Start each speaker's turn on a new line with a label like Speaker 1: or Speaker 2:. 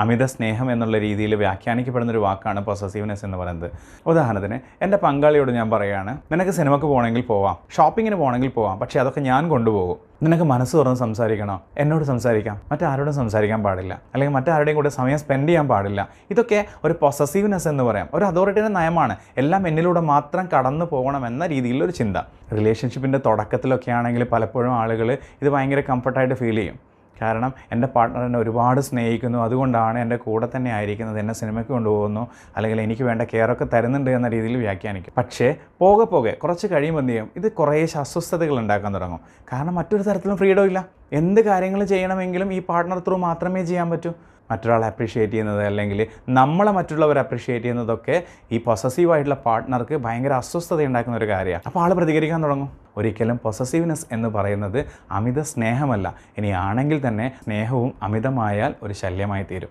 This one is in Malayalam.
Speaker 1: അമിത സ്നേഹം എന്നുള്ള രീതിയിൽ വ്യാഖ്യാനിക്കപ്പെടുന്നൊരു വാക്കാണ് പൊസസീവ്നെസ് എന്ന് പറയുന്നത്. ഉദാഹരണത്തിന് എൻ്റെ പങ്കാളിയോട് ഞാൻ പറയുകയാണ്, നിനക്ക് സിനിമയ്ക്ക് പോകണമെങ്കിൽ പോവാം, ഷോപ്പിങ്ങിന് പോകണമെങ്കിൽ പോവാം, പക്ഷേ അതൊക്കെ ഞാൻ കൊണ്ടുപോകും. നിനക്ക് മനസ്സ് തുറന്ന് സംസാരിക്കണോ? എന്നോട് സംസാരിക്കാം, മറ്റാരോടും സംസാരിക്കാൻ പാടില്ല, അല്ലെങ്കിൽ മറ്റാരുടെയും കൂടെ സമയം സ്പെൻഡ് ചെയ്യാൻ പാടില്ല. ഇതൊക്കെ ഒരു പൊസസീവ്നെസ് എന്ന് പറയാം. ഒരു അതോറിറ്റിയുടെ നയമാണ്. എല്ലാം എന്നിലൂടെ മാത്രം കടന്നു പോകണമെന്ന രീതിയിലൊരു ചിന്ത. റിലേഷൻഷിപ്പിൻ്റെ തുടക്കത്തിലൊക്കെ ആണെങ്കിൽ പലപ്പോഴും ആളുകൾ ഇത് ഭയങ്കര കംഫർട്ടായിട്ട് ഫീൽ ചെയ്യും. കാരണം എൻ്റെ പാർട്ട്ണർ എന്നെ ഒരുപാട് സ്നേഹിക്കുന്നു, അതുകൊണ്ടാണ് എൻ്റെ കൂടെ തന്നെ ആയിരിക്കുന്നത്, എന്നെ സിനിമയ്ക്ക് കൊണ്ടുപോകുന്നു, അല്ലെങ്കിൽ എനിക്ക് വേണ്ട കെയറൊക്കെ തരുന്നുണ്ട് എന്ന രീതിയിൽ വ്യാഖ്യാനിക്കും. പക്ഷേ പോകെ പോകെ കുറച്ച് കഴിയുമ്പോൾ എന്ത് ചെയ്യും? ഇത് കുറേ അസ്വസ്ഥതകൾ ഉണ്ടാക്കാൻ തുടങ്ങും. കാരണം മറ്റൊരു തരത്തിലും ഫ്രീഡം ഇല്ല. എന്ത് കാര്യങ്ങൾ ചെയ്യണമെങ്കിലും ഈ പാർട്ട്ണർ ത്രൂ മാത്രമേ ചെയ്യാൻ പറ്റൂ. മറ്റൊരാളെ അപ്രീഷിയേറ്റ് ചെയ്യുന്നത്, അല്ലെങ്കിൽ നമ്മളെ മറ്റുള്ളവർ അപ്രീഷിയേറ്റ് ചെയ്യുന്നതൊക്കെ ഈ പൊസസീവായിട്ടുള്ള പാർട്ട്ണർക്ക് ഭയങ്കര അസ്വസ്ഥത ഉണ്ടാക്കുന്ന ഒരു കാര്യമാണ്. അപ്പോൾ ആൾ പ്രതികരിക്കാൻ തുടങ്ങും. ഒരിക്കലും പൊസസീവ്നെസ് എന്ന് പറയുന്നത് അമിത സ്നേഹമല്ല. ഇനി ആണെങ്കിൽ തന്നെ സ്നേഹവും അമിതമായാൽ ഒരു ശല്യമായി തീരും.